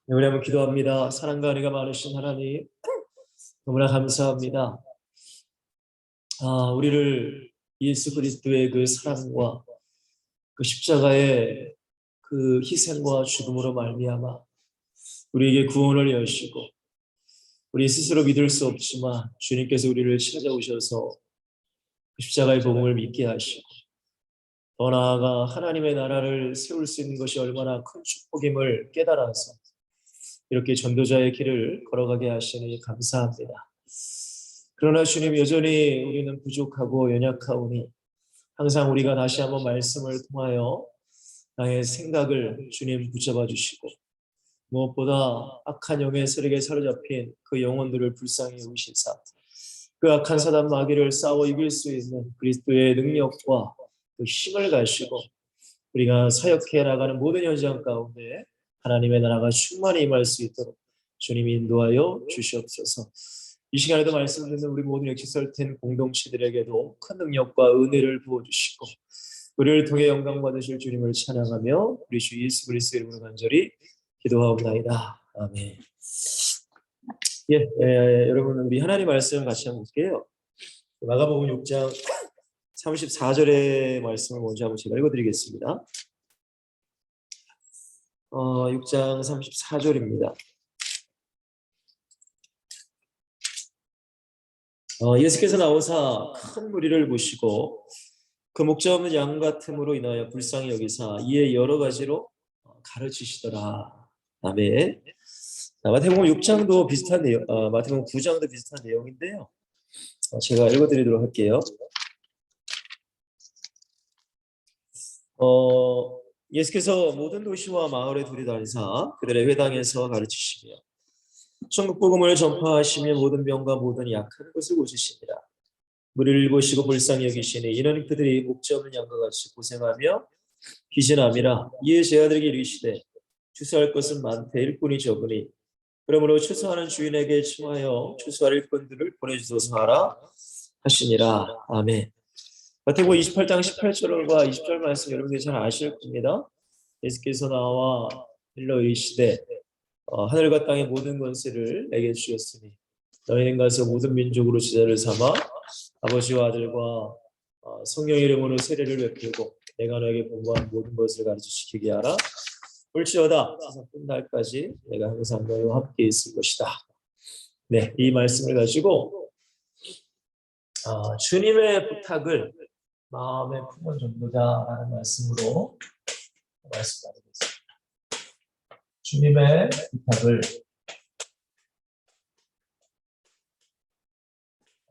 네, 우리 한번 기도합니다. 사랑과 은혜가 많으신 하나님, 너무나 감사합니다. 우리를 예수 그리스도의 그 사랑과 그 십자가의 그 희생과 죽음으로 말미암아 우리에게 구원을 여시고, 우리 스스로 믿을 수 없지만 주님께서 우리를 찾아오셔서 그 십자가의 복음을 믿게 하시고, 더 나아가 하나님의 나라를 세울 수 있는 것이 얼마나 큰 축복임을 깨달아서 이렇게 전도자의 길을 걸어가게 하시니 감사합니다. 그러나 주님, 여전히 우리는 부족하고 연약하오니 항상 우리가 다시 한번 말씀을 통하여 나의 생각을 주님 붙잡아 주시고, 무엇보다 악한 영의 세력에 사로잡힌 그 영혼들을 불쌍히 여기시사 그 악한 사단 마귀를 싸워 이길 수 있는 그리스도의 능력과 그 힘을 가지고 우리가 사역해 나가는 모든 현장 가운데 하나님의 나라가 충만히 임할 수 있도록 주님이 인도하여 주시옵소서. 이 시간에도 말씀 듣는 우리 모든 엑시설텐 공동체들에게도 큰 능력과 은혜를 부어주시고, 우리를 통해 영광 받으실 주님을 찬양하며 우리 주 예수 그리스도의 이름으로 간절히 기도하옵나이다. 아멘. 여러분, 우리 하나님 말씀 같이 한번 볼게요. 마가복음 6장 34절의 말씀을 먼저 한번 제가 읽어드리겠습니다. 6장 34절입니다. 예수께서 나오사 큰 무리를 보시고 그 목자 없는 양 같음으로 인하여 불쌍히 여기사 이에 여러 가지로 가르치시더라. 아멘. 마태복음 6장도 비슷한 내용, 마태복음 9장도 비슷한 내용인데요. 제가 읽어드리도록 할게요. 예수께서 모든 도시와 마을에 들이다니사 그들의 회당에서 가르치시며 천국 복음을 전파하시며 모든 병과 모든 약한 것을 고치시니라. 무리를 보시고 불쌍히 여기시니 이는 그들이 목자 없는 양과 같이 고생하며 기진함이라. 이에 제 아들에게 이르시되 추수할 것은 많되 일꾼이 적으니 그러므로 추수하는 주인에게 청하여 추수할 일꾼들을 보내주소서 하라 하시니라. 아멘. 마태복음 28장 18절과 20절 말씀 여러분들이 잘 아실 겁니다. 예수께서 나와 일러 이르시되 하늘과 땅의 모든 권세를 내게 주셨으니 너희는 가서 모든 민족으로 제자를 삼아 아버지와 아들과 성령의 이름으로 세례를 베풀고 내가 너에게 공부한 모든 것을 가르치시키게 하라. 올지어다 세상 끝날까지 내가 항상 너희와 함께 있을 것이다. 네, 이 말씀을 가지고 주님의 부탁을 마음에 품은 전도자라는 말씀으로 말씀 나누겠습니다. 주님의 부탁을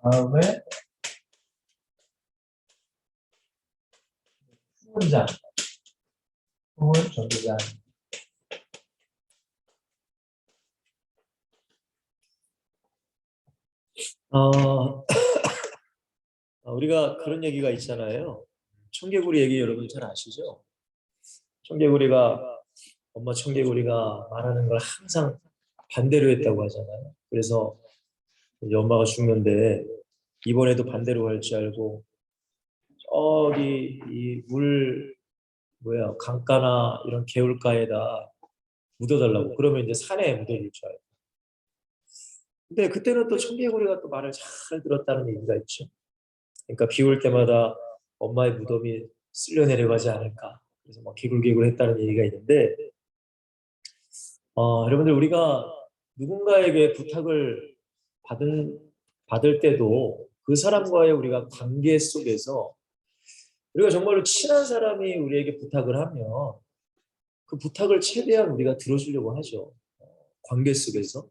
마음에 품은 자, 품은 전도자. 우리가 그런 얘기가 있잖아요. 청개구리 얘기 여러분 잘 아시죠? 청개구리가 엄마 청개구리가 말하는 걸 항상 반대로 했다고 하잖아요. 그래서 이제 엄마가 죽는데 이번에도 반대로 할 줄 알고 저기 이 물 강가나 이런 개울가에다 묻어달라고, 그러면 이제 산에 묻어줄 줄 알고. 근데 그때는 또 청개구리가 또 말을 잘 들었다는 얘기가 있죠. 그러니까 비 올 때마다 엄마의 무덤이 쓸려 내려가지 않을까, 그래서 막 개굴개굴 했다는 얘기가 있는데, 여러분들, 우리가 누군가에게 부탁을 받을 때도 그 사람과의 우리가 관계 속에서 우리가 정말로 친한 사람이 우리에게 부탁을 하면 그 부탁을 최대한 우리가 들어주려고 하죠. 관계 속에서.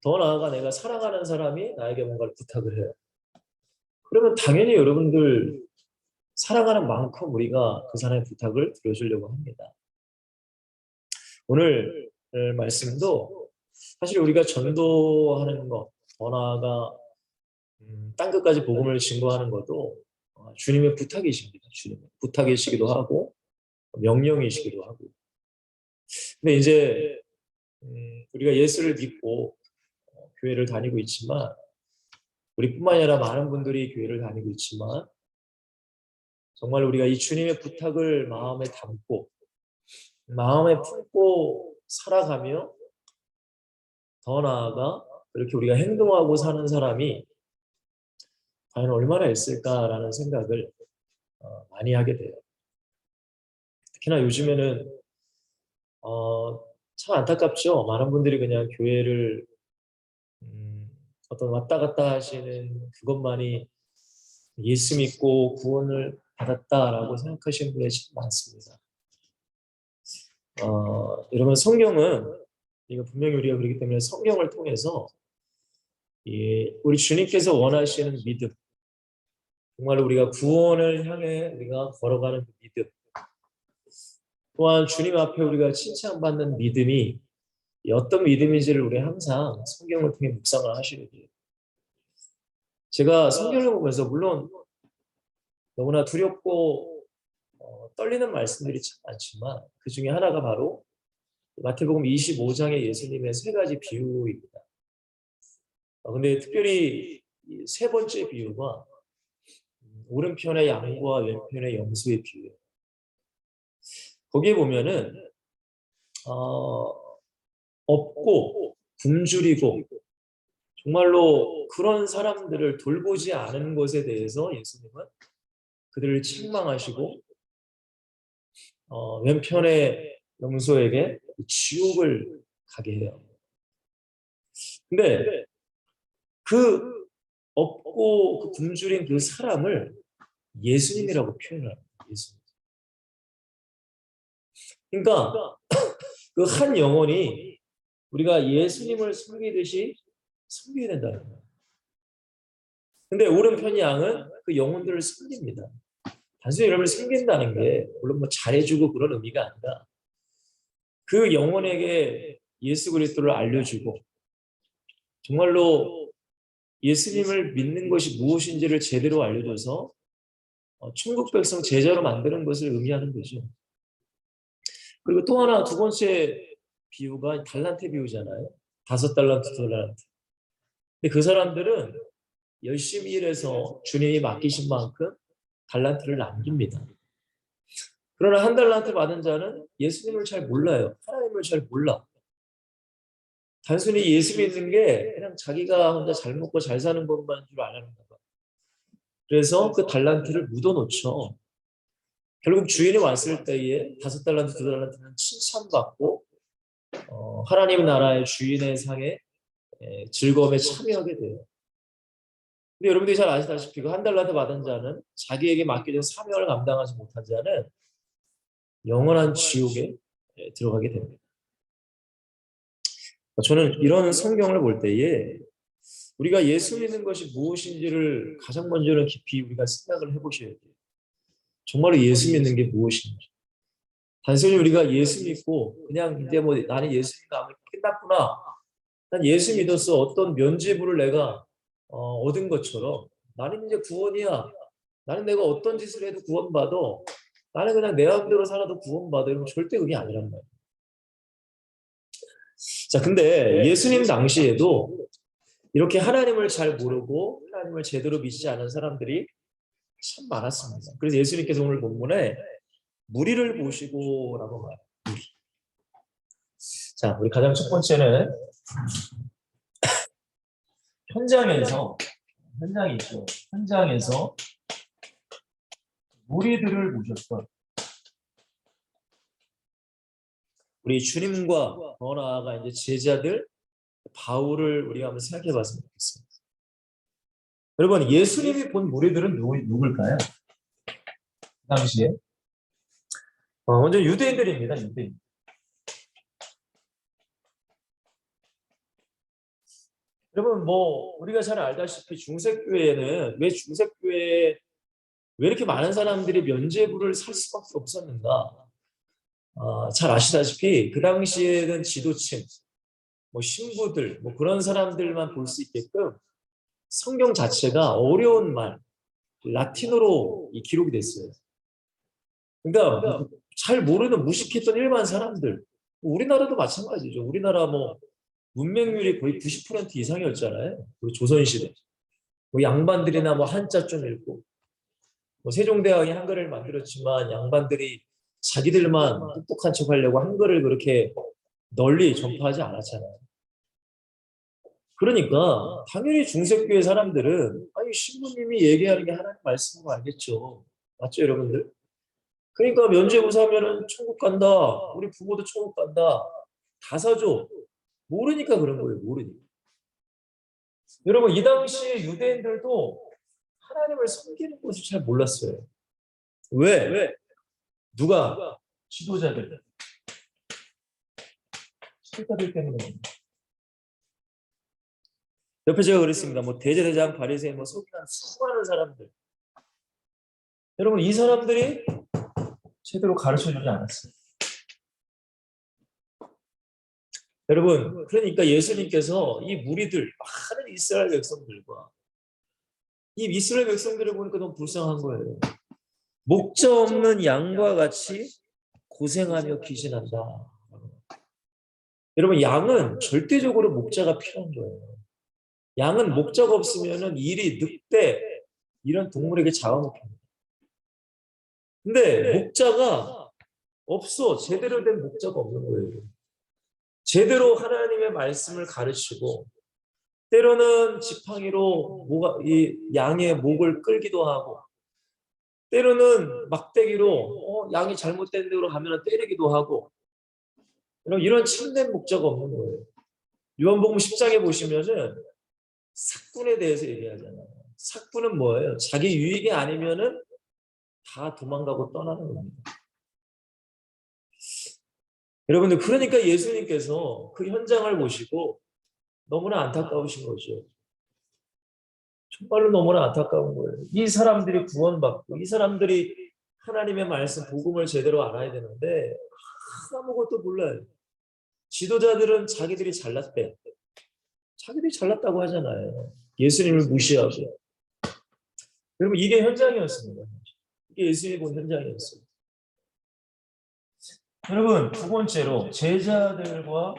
더 나아가 내가 사랑하는 사람이 나에게 뭔가를 부탁을 해요. 그러면 당연히 여러분들 사랑하는 만큼 우리가 그 사람의 부탁을 들어주려고 합니다. 오늘 말씀도 사실 우리가 전도하는 것, 더 나아가 땅 끝까지 복음을 증거하는 것도 주님의 부탁이십니다. 주님의 부탁이시기도 하고 명령이시기도 하고. 근데 이제 우리가 예수를 믿고 교회를 다니고 있지만, 우리뿐만 아니라 많은 분들이 교회를 다니고 있지만, 정말 우리가 이 주님의 부탁을 마음에 담고 마음에 품고 살아가며 더 나아가 그렇게 우리가 행동하고 사는 사람이 과연 얼마나 있을까라는 생각을 많이 하게 돼요. 특히나 요즘에는 참 안타깝죠. 많은 분들이 그냥 교회를 어떤 왔다 갔다 하시는 그것만이 예수 믿고 구원을 받았다라고 생각하시는 분이 참 많습니다. 여러분 성경은 이거 분명히 우리가 그렇기 때문에 성경을 통해서 우리 주님께서 원하시는 믿음, 정말 우리가 구원을 향해 우리가 걸어가는 그 믿음, 또한 주님 앞에 우리가 칭찬받는 믿음이 어떤 믿음인지를 우리 항상 성경을 통해 묵상을 하셔야 돼요. 제가 성경을 보면서 물론 너무나 두렵고 떨리는 말씀들이 참 많지만 그 중에 하나가 바로 마태복음 25장의 예수님의 세 가지 비유입니다. 근데 특별히 세 번째 비유가 오른편의 양과 왼편의 염소의 비유예요. 거기에 보면은 없고 굶주리고 정말로 그런 사람들을 돌보지 않은 것에 대해서 예수님은 그들을 책망하시고 왼편의 염소에게 지옥을 가게 해요. 근데 그 없고 그 굶주린 그 사람을 예수님이라고 표현을 합니다. 예수님. 그러니까 그 한 영혼이 우리가 예수님을 섬기듯이 섬겨야 된다는 거예요. 근데 오른편 양은 그 영혼들을 섬깁니다. 단순히 여러분을 섬긴다는 게 물론 뭐 잘해주고 그런 의미가 아니라 그 영혼에게 예수 그리스도를 알려주고 정말로 예수님을 믿는 것이 무엇인지를 제대로 알려줘서 천국 백성 제자로 만드는 것을 의미하는 거죠. 그리고 또 하나 두 번째 비유가 달란트 비유잖아요. 5달란트, 2달란트. 근데 그 사람들은 열심히 일해서 주님이 맡기신 만큼 달란트를 남깁니다. 그러나 1달란트 받은 자는 예수님을 잘 몰라요. 하나님을 잘 몰라. 단순히 예수 믿는 게 그냥 자기가 혼자 잘 먹고 잘 사는 것만 줄 아는가 봐. 그래서 그 달란트를 묻어놓죠. 결국 주인이 왔을 때에 5달란트, 2달란트는 칭찬받고 하나님 나라의 주인의 상에 즐거움에 참여하게 돼요. 근데 여러분들이 잘 아시다시피 그 1달란트 받은 자는 자기에게 맡겨진 사명을 감당하지 못한 자는 영원한 지옥에 들어가게 됩니다. 저는 이런 성경을 볼 때에 우리가 예수 믿는 것이 무엇인지를 가장 먼저는 깊이 우리가 생각을 해보셔야 돼요. 정말로 예수 믿는 게 무엇인지. 단순히 우리가 예수 믿고 그냥 이제 뭐 나는 예수 믿으면 끝났구나. 난 예수 믿어서 어떤 면죄부를 내가 얻은 것처럼 나는 이제 구원이야. 나는 내가 어떤 짓을 해도 구원받아. 나는 그냥 내 마음대로 살아도 구원받아. 이러면 절대 그게 아니란 말이에요. 자, 근데 예수님 당시에도 이렇게 하나님을 잘 모르고 하나님을 제대로 믿지 않은 사람들이 참 많았습니다. 그래서 예수님께서 오늘 본문에 무리를 보시고라고 말해요. 무리. 자, 우리 가장 첫 번째는 현장이 있죠. 현장에서 무리들을 모셨던 우리 주님과 더 나아가 이제 제자들 바울을 우리가 한번 생각해 봤으면 좋겠습니다. 여러분, 예수님이 본 무리들은 누굴까요? 그 당시에 먼저 유대인들입니다. 유대인. 여러분, 뭐 우리가 잘 알다시피 중세교회에는 왜 중세교회에 왜 이렇게 많은 사람들이 면죄부를 살 수밖에 없었는가? 잘 아시다시피 그 당시에는 지도층, 뭐 신부들, 뭐 그런 사람들만 볼 수 있게끔 성경 자체가 어려운 말, 라틴어로 기록이 됐어요. 그러니까 잘 모르는 무식했던 일반 사람들, 우리나라도 마찬가지죠. 우리나라 뭐 문맹률이 거의 90% 이상이었잖아요. 우리 조선시대. 뭐 양반들이나 뭐 한자 좀 읽고, 뭐 세종대왕이 한글을 만들었지만 양반들이 자기들만 똑똑한 척 하려고 한글을 그렇게 널리 전파하지 않았잖아요. 그러니까 당연히 중세교회 사람들은 아니 신부님이 얘기하는 게 하나님 말씀인 거 알겠죠. 맞죠, 여러분들? 그러니까 면죄부사면은 천국 간다. 우리 부모도 천국 간다. 다 사줘. 모르니까 그런 거예요. 모르니까. 여러분 이 당시에 유대인들도 하나님을 섬기는 것을 잘 몰랐어요. 왜? 누가? 지도자들. 지도자들 때문에. 옆에 제가 그랬습니다. 뭐 대제사장, 바리새인, 뭐 서기관 수많은 사람들. 여러분 이 사람들이 제대로 가르쳐주지 않았어요. 여러분 그러니까 예수님께서 이 무리들 많은 이스라엘 백성들과 이 이스라엘 백성들을 보니까 너무 불쌍한 거예요. 목자 없는 양과 같이 고생하며 기신한다. 여러분 양은 절대적으로 목자가 필요한 거예요. 양은 목자가 없으면 일이 늑대 이런 동물에게 잡아먹힙니다. 근데 목자가 없어. 제대로 된 목자가 없는 거예요. 제대로 하나님의 말씀을 가르치고 때로는 지팡이로 이 양의 목을 끌기도 하고 때로는 막대기로 양이 잘못된 데로 가면 때리기도 하고 이런 참된 목자가 없는 거예요. 요한복음 10장에 보시면은 삭군에 대해서 얘기하잖아요. 삭군은 뭐예요? 자기 유익이 아니면은 다 도망가고 떠나는 겁니다. 여러분들 그러니까 예수님께서 그 현장을 보시고 너무나 안타까우신 거죠. 정말로 너무나 안타까운 거예요. 이 사람들이 구원받고 이 사람들이 하나님의 말씀 복음을 제대로 알아야 되는데 아무것도 몰라요. 지도자들은 자기들이 잘났대. 자기들이 잘났다고 하잖아요. 예수님을 무시하고. 여러분 이게 현장이었습니다. 이게 예수님이 본 현장이었어요. 여러분 두 번째로 제자들과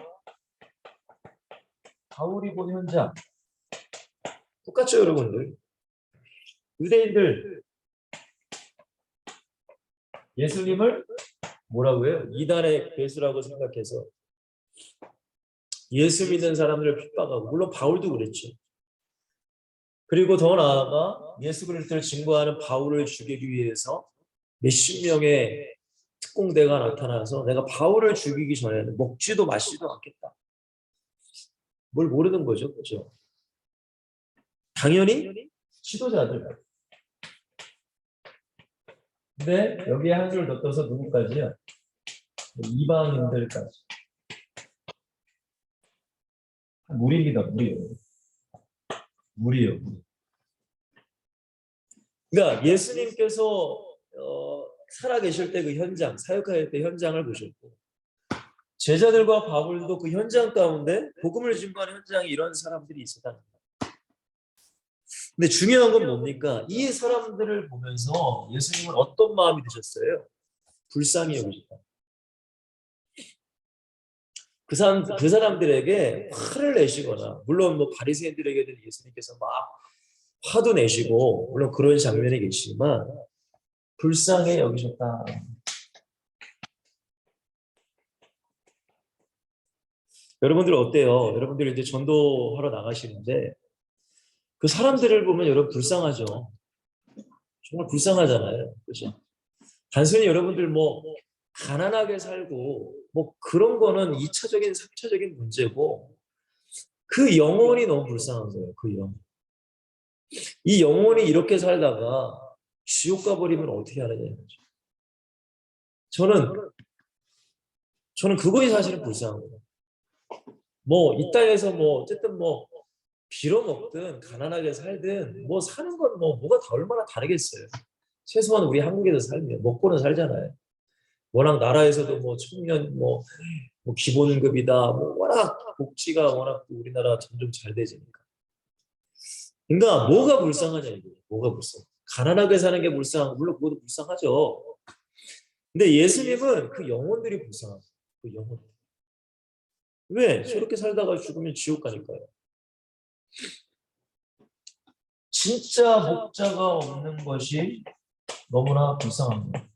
바울이 본 현장. 똑같죠 여러분들. 유대인들 예수님을 뭐라고 해요? 이단의 괴수라고 생각해서 예수 믿는 사람들을 핍박하고 물론 바울도 그랬죠. 그리고 더 나아가 예수 그리스도를 증거하는 바울을 죽이기 위해서 몇십 명의 특공대가 나타나서 내가 바울을 죽이기 전에는 먹지도 마시지도 않겠다. 뭘 모르는 거죠. 그렇죠? 당연히 지도자들. 근데 여기에 한 줄 더 떠서 누구까지요? 이방인들까지. 무리입니다. 무리요. 그러니까 예수님께서 살아계실 때 그 현장, 사역할 때 현장을 보셨고 제자들과 바울도 그 현장 가운데 복음을 증거하는 현장에 이런 사람들이 있었다는 거예요. 근데 중요한 건 뭡니까? 이 사람들을 보면서 예수님은 어떤 마음이 드셨어요? 불쌍히 여기셨다. 그 사람들에게 화를 내시거나 물론 뭐 바리새인들에게는 예수님께서 막 화도 내시고 물론 그런 장면이 계시지만 불쌍히 여기셨다. 여러분들 어때요? 여러분들 이제 전도하러 나가시는데 그 사람들을 보면 여러분 불쌍하죠. 정말 불쌍하잖아요. 그렇죠? 단순히 여러분들 뭐 가난하게 살고 뭐 그런 거는 2차적인 3차적인 문제고 그 영혼이 너무 불쌍한 거예요. 그 영혼. 이 영혼이 이렇게 살다가 지옥 가버리면 어떻게 하느냐 이거죠. 저는 그거이 사실은 불쌍한 거예요. 뭐 이 땅에서 뭐 어쨌든 뭐 빌어먹든 가난하게 살든 뭐 사는 건 뭐 뭐가 다 얼마나 다르겠어요. 최소한 우리 한국에서 살면 먹고는 살잖아요. 워낙 나라에서도 뭐 청년 뭐 기본급이다 뭐 워낙 복지가 워낙 우리나라 점점 잘 되지니까. 그러니까 뭐가 불쌍하냐 이거. 뭐가 불쌍? 가난하게 사는 게 불쌍. 물론 그것도 불쌍하죠. 근데 예수님은 그 영혼들이 불쌍하죠. 그 영혼. 왜? 저렇게 살다가 죽으면 지옥 가니까요. 진짜 목자가 없는 것이 너무나 불쌍합니다.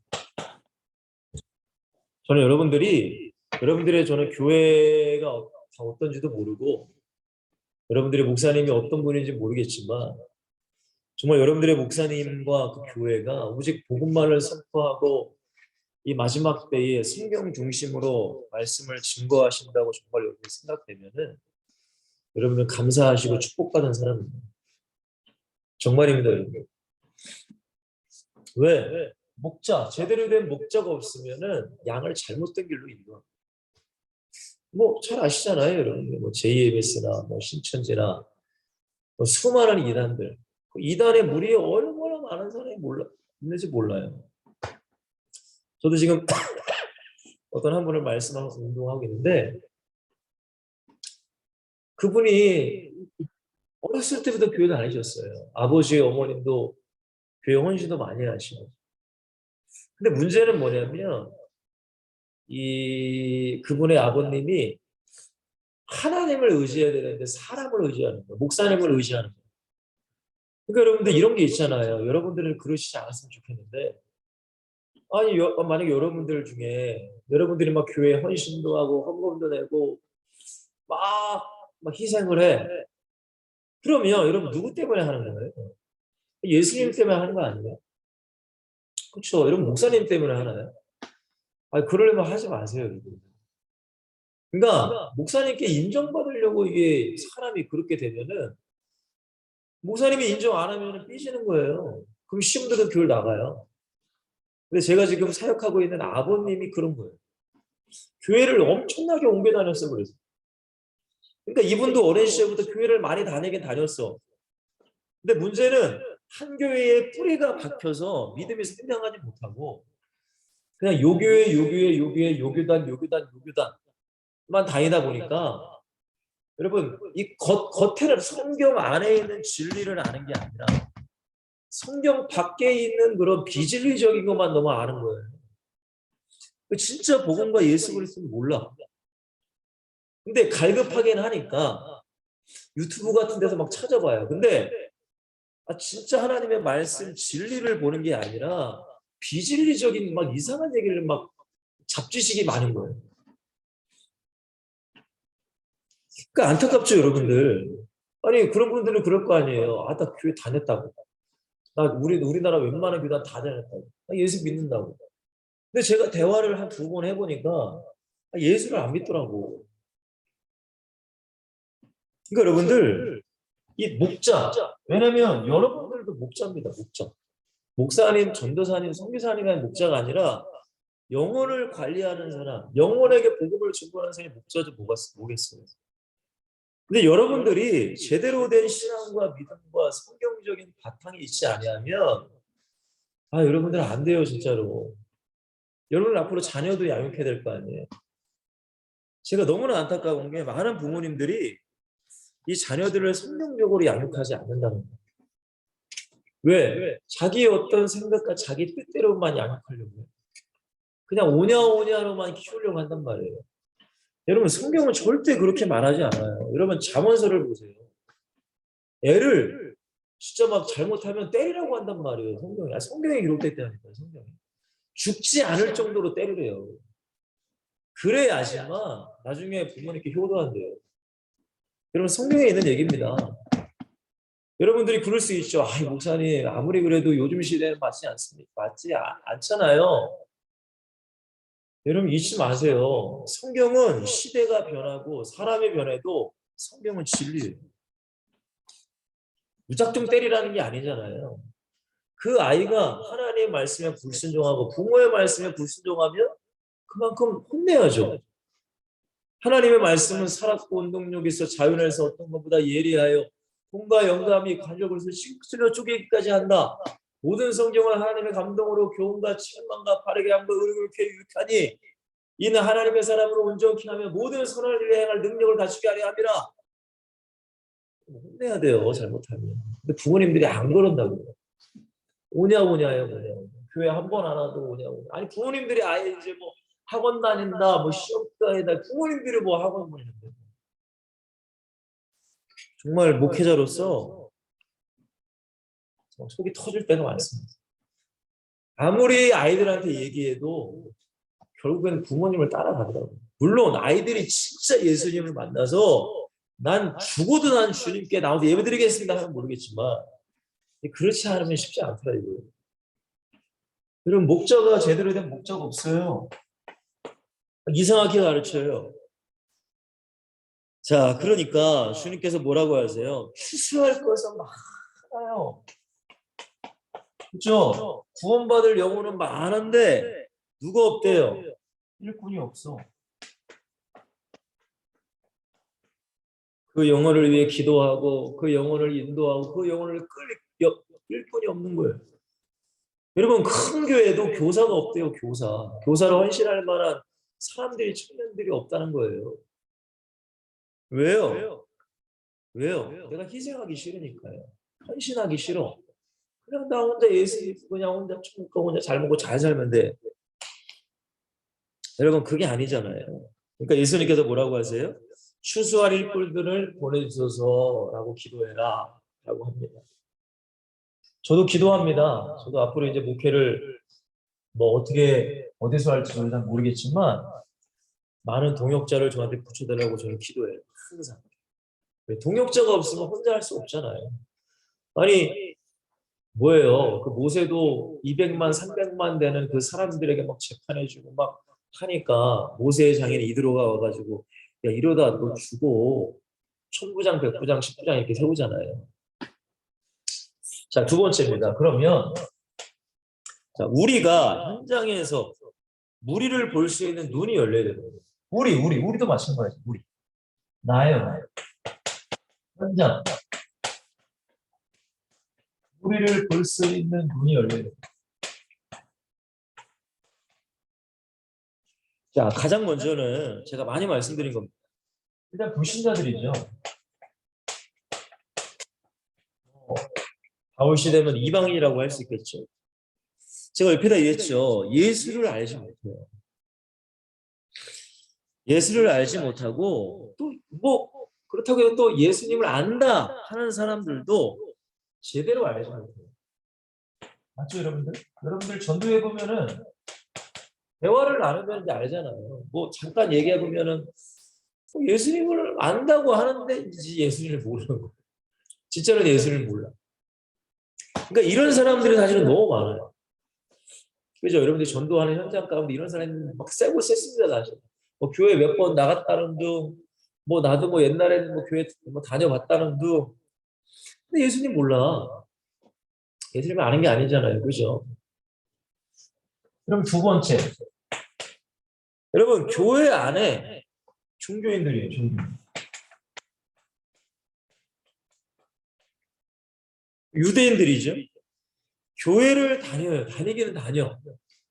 저는 여러분들의 저는 교회가 다 어떤지도 모르고 여러분들의 목사님이 어떤 분인지 모르겠지만 정말 여러분들의 목사님과 그 교회가 오직 복음만을 선포하고 이 마지막 때에 성경 중심으로 말씀을 증거하신다고 정말 여러분이 생각되면은 여러분은 감사하시고 축복받은 사람입니다. 정말입니다, 여러분. 왜? 목자, 제대로 된 목자가 없으면은 양을 잘못된 길로 인도합니다. 뭐 잘 아시잖아요, 여러분. 뭐 JMS나 뭐 신천지나 뭐 수많은 이단들. 그 이단의 무리에 얼마나 많은 사람이 있는지 몰라요. 저도 지금 어떤 한 분을 말씀하고 운동하고 있는데 그분이 어렸을 때부터 교회 다니셨어요. 아버지, 어머님도 교회 헌신도 많이 하시고. 근데 문제는 뭐냐면 그분의 아버님이 하나님을 의지해야 되는데 사람을 의지하는 거예요. 목사님을 의지하는 거예요. 그러니까 여러분들 이런 게 있잖아요. 여러분들은 그러시지 않았으면 좋겠는데 아니 만약에 여러분들 중에 여러분들이 막 교회 헌신도 하고 헌금도 내고 막 희생을 해. 그러면 여러분 누구 때문에 하는 거예요? 예수님 때문에 하는 거 아니에요? 그렇죠. 여러분 목사님 때문에 하나요? 아니 그러려면 하지 마세요. 여러분. 그러니까 목사님께 인정받으려고 이게 사람이 그렇게 되면은 목사님이 인정 안 하면 삐지는 거예요. 그럼 시험들은 교회를 나가요. 근데 제가 지금 사역하고 있는 아버님이 그런 거예요. 교회를 엄청나게 옮겨 다녔어 그래서. 그러니까 이분도 어린 시절부터 교회를 많이 다니긴 다녔어. 근데 문제는 한 교회에 뿌리가 박혀서 믿음이 성장하지 못하고 그냥 요교회, 요교회, 요교회, 요교단, 요교단, 요교단만 다니다 보니까 여러분 이 겉에는 성경 안에 있는 진리를 아는 게 아니라 성경 밖에 있는 그런 비진리적인 것만 너무 아는 거예요. 진짜 복음과 예수 그리스도는 몰라. 근데 갈급하긴 하니까 유튜브 같은 데서 막 찾아봐요. 근데 진짜 하나님의 말씀 진리를 보는 게 아니라 비진리적인 막 이상한 얘기를 막 잡지식이 많은 거예요. 그러니까 안타깝죠, 여러분들. 아니 그런 분들은 그럴 거 아니에요. 나 교회 다녔다고. 나 우리나라 웬만한 교단 다 다녔다고. 나 예수 믿는다고. 근데 제가 대화를 한 2번 해보니까 예수를 안 믿더라고. 그러니까 여러분들 이 목자, 왜냐면 여러분들도 목자입니다. 목자. 목사님, 전도사님, 선교사님의 목자가 아니라 영혼을 관리하는 사람, 영혼에게 복음을 전하는 사람이 목자죠. 뭐겠어요. 근데 여러분들이 제대로 된 신앙과 믿음과 성경적인 바탕이 있지 아니하면 여러분들은 안 돼요, 진짜로. 여러분 앞으로 자녀도 양육해야 될 거 아니에요. 제가 너무나 안타까운 게 많은 부모님들이 이 자녀들을 성경적으로 양육하지 않는다는 거예요. 왜? 자기의 어떤 생각과 자기 뜻대로만 양육하려고 해요. 그냥 오냐오냐로만 키우려고 한단 말이에요. 여러분 성경은 절대 그렇게 말하지 않아요. 여러분 잠언서를 보세요. 애를 진짜 막 잘못하면 때리라고 한단 말이에요. 성경에. 성경에 기록됐다니까요. 성경에. 죽지 않을 정도로 때리래요. 그래야지만 나중에 부모님께 효도한대요. 여러분 성경에 있는 얘기입니다. 여러분들이 그럴 수 있죠. 목사님 아무리 그래도 요즘 시대는 맞지 않습니까? 맞지 않잖아요. 여러분 잊지 마세요. 성경은 시대가 변하고 사람이 변해도 성경은 진리예요. 무작정 때리라는 게 아니잖아요. 그 아이가 하나님의 말씀에 불순종하고 부모의 말씀에 불순종하면 그만큼 혼내야죠. 하나님의 말씀은 살았고 운동력 있어 자유에서 어떤 것보다 예리하여 공과 영감이 관력을 실려 쪼개기까지 한다. 모든 성경을 하나님의 감동으로 교훈과 책망과 바르게 함과 의롭게 유익하니 이는 하나님의 사람으로 온전히 하며 모든 선을 일에 행할 능력을 갖추게 하려 함이라. 혼내야 돼요, 잘못하면. 근데 부모님들이 안 그런다고요. 오냐오냐예요. 교회 한 번 안 와도 오냐오냐. 아니 부모님들이 아예 이제 뭐 학원 다닌다, 뭐 시험 다닌다. 부모님들이 뭐 학원 보내는데. 정말 목회자로서 속이 터질 때가 많습니다. 아무리 아이들한테 얘기해도 결국엔 부모님을 따라가더라고요. 물론 아이들이 진짜 예수님을 만나서 난 죽어도 난 주님께 나와서 예배드리겠습니다 하면 모르겠지만 그렇지 않으면 쉽지 않더라 이거예요. 여러분 목자가 제대로 된 목자가 없어요. 이상하게 가르쳐요. 자, 그러니까 주님께서 뭐라고 하세요? 추수할 것은 많아요. 그렇죠? 구원받을 영혼은 많은데 누가 없대요? 일꾼이 없어. 그 영혼을 위해 기도하고 그 영혼을 인도하고 그 영혼을 끌 일꾼이 없는 거예요. 여러분 큰 교회도 교사가 없대요. 교사로 헌신할 만한 사람들이 청년들이 없다는 거예요. 왜요? 내가 희생하기 싫으니까요. 헌신하기 싫어. 그냥 나 혼자 예수 믿고 그냥 혼자 먹고 혼자 잘 먹고 잘 살면 돼. 여러분 그게 아니잖아요. 그러니까 예수님께서 뭐라고 하세요? 추수할 일꾼들을 보내주소서라고 기도해라 라고 합니다. 저도 기도합니다. 저도 앞으로 이제 목회를 뭐 어떻게 어디서 할지 저는 잘 모르겠지만 많은 동역자를 저한테 붙여달라고 저는 기도해요. 항상. 동역자가 없으면 혼자 할 수 없잖아요. 아니 뭐예요? 그 모세도 200만, 300만 되는 그 사람들에게 막 재판해주고 막 하니까 모세의 장인이 이드로가 와가지고 야 이러다 너 죽어. 1000부장, 100부장, 10부장 이렇게 세우잖아요. 자, 두 번째입니다. 그러면 자, 우리가 현장에서 무리를 볼 수 있는 눈이 열려야 되는 거예요. 우리도 마찬가지예요. 나예요. 현장. 우리를 볼 수 있는 눈이 열려야 돼요. 자, 가장 먼저는 제가 많이 말씀드린 겁니다. 일단 불신자들이죠. 바울 시대면 이방인이라고 할 수 있겠죠. 제가 옆에다 얘기했죠. 예수를 알지 못해요. 예수를 알지 못하고 또 뭐 그렇다고 해서 또 예수님을 안다 하는 사람들도 제대로 알지 못해요. 맞죠, 여러분들? 여러분들 전도해 보면은 대화를 나누면 이제 알잖아요. 뭐 잠깐 얘기해 보면은 예수님을 안다고 하는데 이제 예수님을 모르는 거예요. 진짜로 예수님을 몰라. 그러니까 이런 사람들이 사실은 너무 많아요. 그죠? 여러분들이 전도하는 현장 가운데 이런 사람이 막 세고 셌습니다, 사실. 뭐 교회 몇 번 나갔다는 둥, 뭐 나도 뭐 옛날에는 뭐 교회 뭐 다녀봤다는 둥. 근데 예수님 몰라. 예수님을 아는 게 아니잖아요. 그죠? 그럼 두 번째. 여러분, 교회 안에 종교인들이에요, 종교인. 유대인들이죠. 교회를 다녀요. 다니기는 다녀.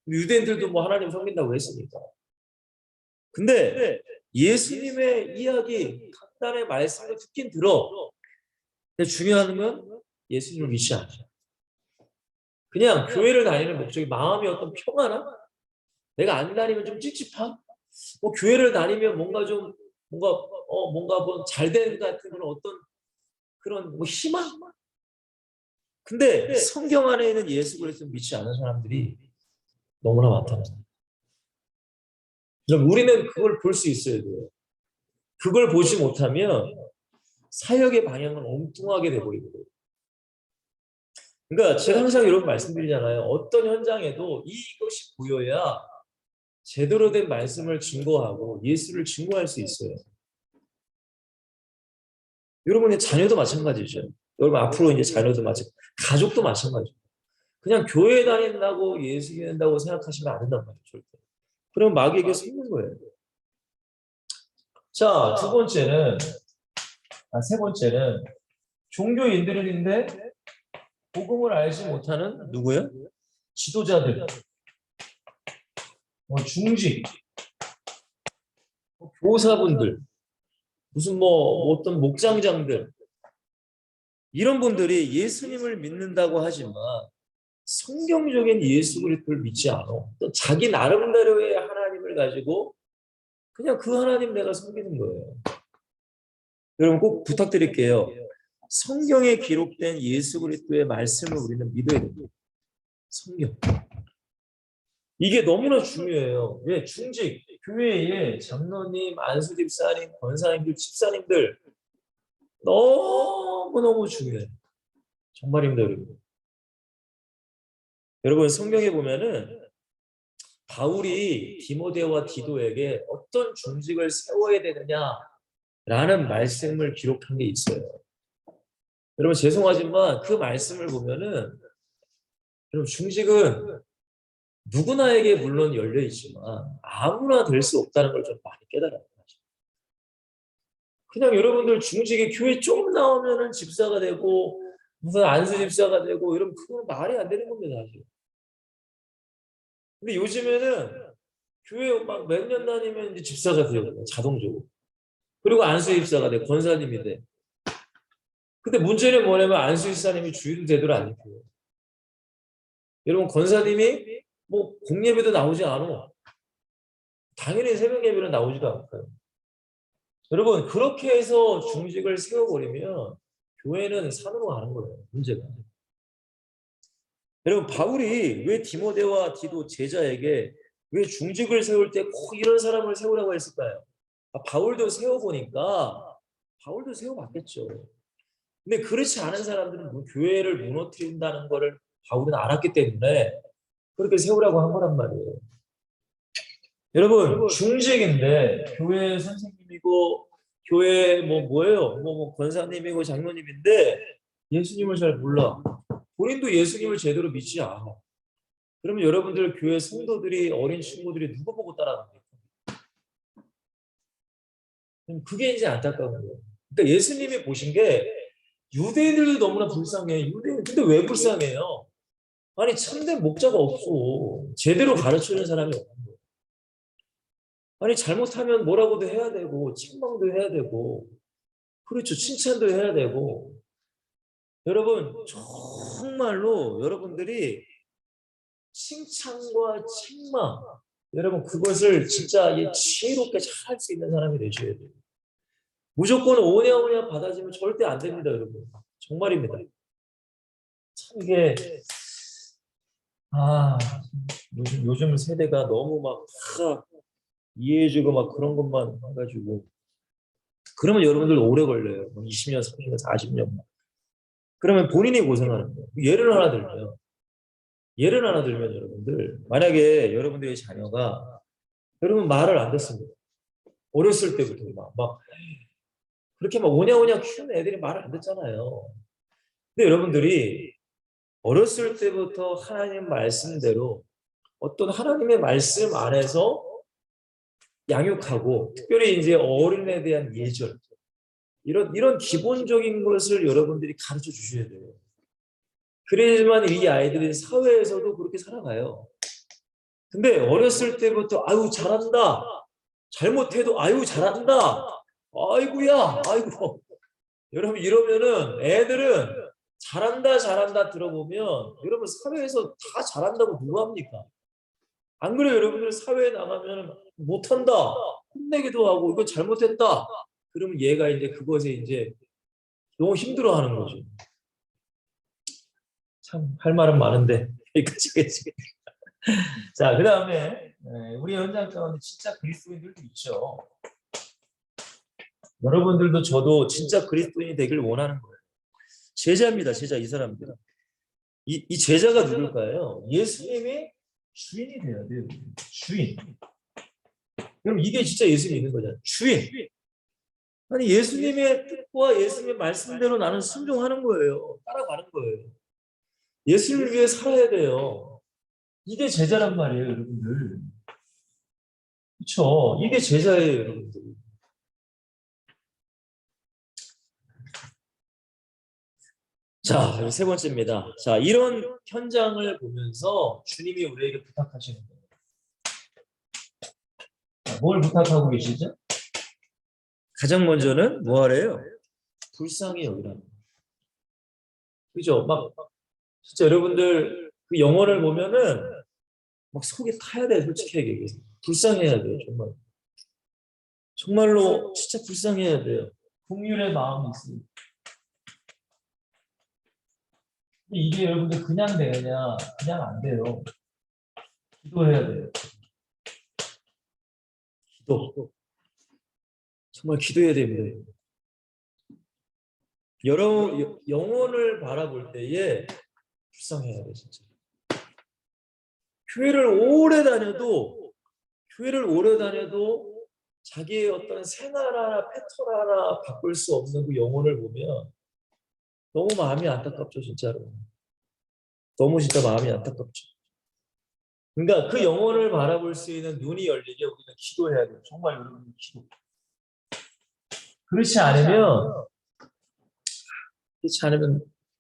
유대인들도 뭐 하나님 섬긴다고 했으니까. 근데 예수님의 이야기, 간단의 말씀을 듣긴 들어. 근데 중요한 건 예수님을 믿지 않아요. 그냥 교회를 다니는 목적이 마음이 어떤 평화나? 내가 안 다니면 좀 찝찝함? 뭐 교회를 다니면 뭔가 좀 뭔가 뭐 잘 되는 것 같은 그런 어떤 그런 뭐 희망? 근데 성경 안에 있는 예수 그리스도를 믿지 않는 사람들이 너무나 많다는 거예요. 그럼 우리는 그걸 볼 수 있어야 돼요. 그걸 보지 못하면 사역의 방향은 엉뚱하게 돼버리거든요. 그러니까 제가 항상 여러분 말씀드리잖아요. 어떤 현장에도 이것이 보여야 제대로 된 말씀을 증거하고 예수를 증거할 수 있어요. 여러분의 자녀도 마찬가지죠. 여러분 앞으로 이제 자녀도 마찬가지, 가족도 마찬가지죠. 그냥 교회 다닌다고 예수 믿는다고 생각하시면 안 된단 말이에요. 절대. 그럼 마귀에게 속는 거예요. 자, 세 번째는 종교인들인데 복음을 알지 못하는 누구예요? 지도자들, 중직, 교사분들, 무슨 뭐 어떤 목장장들 이런 분들이 예수님을 믿는다고 하지만 성경적인 예수 그리스도를 믿지 않아. 또 자기 나름대로의 하나님을 가지고 그냥 그 하나님 내가 섬기는 거예요. 여러분 꼭 부탁드릴게요. 성경에 기록된 예수 그리스도의 말씀을 우리는 믿어야 됩니다. 성경. 이게 너무나 중요해요. 왜? 중직, 교회에 장로님, 안수 집사님, 권사님들, 집사님들 너무너무 중요해요. 정말입니다, 여러분. 여러분 성경에 보면은 바울이 디모데와 디도에게 어떤 중직을 세워야 되느냐라는 말씀을 기록한 게 있어요. 여러분 죄송하지만 그 말씀을 보면은 여러분 중직은 누구나에게 물론 열려 있지만 아무나 될 수 없다는 걸 좀 많이 깨달아요. 그냥 여러분들 중직이 교회 좀 나오면은 집사가 되고 무슨 안수 집사가 되고 이러면 그건 말이 안 되는 겁니다, 사실. 근데 요즘에는 교회 막 몇 년 다니면 이제 집사가 돼요, 자동적으로. 그리고 안수 집사가 돼, 권사님이 돼. 근데 문제는 뭐냐면 안수 집사님이 주일을 제대로 안 지켜요. 여러분 권사님이 뭐 공예배도 나오지 않아. 당연히 새벽 예배는 나오지도 않고요. 여러분 그렇게 해서 중직을 세워버리면 교회는 산으로 가는 거예요. 문제가. 여러분 바울이 왜 디모데와 디도 제자에게 왜 중직을 세울 때 꼭 이런 사람을 세우라고 했을까요? 바울도 세워보니까 바울도 세워봤겠죠. 근데 그렇지 않은 사람들은 교회를 무너뜨린다는 거를 바울은 알았기 때문에 그렇게 세우라고 한 거란 말이에요. 여러분 중직인데 교회 선생님이고 교회 뭐예요? 권사님이고 장로님인데 예수님을 잘 몰라. 본인도 예수님을 제대로 믿지 않아. 그러면 여러분들 교회 성도들이 어린 친구들이 누구 보고 따라갑니까? 그게 이제 안타까운 거예요. 그러니까 예수님이 보신 게 유대인들도 너무나 불쌍해. 유대인 근데 왜 불쌍해요? 아니 참된 목자가 없어. 제대로 가르치는 사람이 없는 거예요. 아니 잘못하면 뭐라고도 해야 되고 책망도 해야 되고 그렇죠. 칭찬도 해야 되고 여러분 정말로 여러분들이 칭찬과 책망 여러분 그것을 진짜 지혜롭게 잘 할 수 있는 사람이 되셔야 돼요. 무조건 오냐오냐 받아주면 절대 안 됩니다, 여러분. 정말입니다. 참 이게 아 요즘 세대가 너무 막 다 이해해주고 막 그런 것만 해가지고 그러면 여러분들 오래 걸려요. 20년, 30년, 40년. 그러면 본인이 고생하는 거예요. 예를 하나 들면 여러분들 만약에 여러분들의 자녀가 여러분 말을 안 듣습니다. 어렸을 때부터 막 그렇게 막 오냐오냐 키우는 애들이 말을 안 듣잖아요. 근데 여러분들이 어렸을 때부터 하나님 말씀대로 어떤 하나님의 말씀 안에서 양육하고 특별히 이제 어린애에 대한 예절 이런 기본적인 것을 여러분들이 가르쳐 주셔야 돼요. 그래야지만 이 아이들이 사회에서도 그렇게 살아가요. 근데 어렸을 때부터 아유 잘한다. 잘못해도 아유 잘한다. 아이고야. 아이고. 여러분 이러면은 애들은 잘한다 잘한다 들어보면 여러분 사회에서 다 잘한다고 누가 합니까? 안 그래요? 여러분들 사회에 나가면 못한다. 혼내기도 하고 이거 잘못했다. 그러면 얘가 이제 그것에 이제 너무 힘들어하는 거죠. 참 할 말은 많은데 여기까지. 자, 그다음에 우리 현장 가운데 진짜 그리스도인들도 있죠. 여러분들도 저도 진짜 그리스도인이 되길 원하는 거예요. 제자입니다, 제자 이 사람들은. 이 제자가 누굴까요? 예수님의 주인이 돼야 돼요. 주인. 그럼 이게 진짜 예수님 있는 거잖아요. 주인. 아니 예수님의 뜻과 예수님의 말씀대로 나는 순종하는 거예요. 따라가는 거예요. 예수님을 위해 살아야 돼요. 이게 제자란 말이에요, 여러분들. 그렇죠? 이게 제자예요, 여러분들. 자, 세 번째입니다. 자, 이런 현장을 보면서 주님이 우리에게 부탁하시는 거예요. 뭘 부탁하고 계시죠? 가장 먼저는 뭐 하래요? 불쌍히 여기라는 거예요. 그죠? 막 진짜 여러분들 그 영어를 보면은 막 속이 타야 돼, 솔직히 얘기해서. 불쌍해야 돼요, 정말. 정말로 진짜 불쌍해야 돼요. 긍휼의 마음이 있어요. 근데 이게 여러분들 그냥 되느냐? 그냥 안 돼요. 기도해야 돼요. 기도. 정말 기도해야 됩니다. 여러분 영혼을 바라볼 때에 불쌍해야 돼 진짜. 교회를 오래 다녀도 자기의 어떤 생활 하나 패턴 하나 바꿀 수 없는 그 영혼을 보면 너무 마음이 안타깝죠 진짜로. 너무 진짜 마음이 안타깝죠. 그러니까 그 영혼을 바라볼 수 있는 눈이 열리게 우리는 기도해야 돼요. 정말 여러분 기도. 그렇지 않으면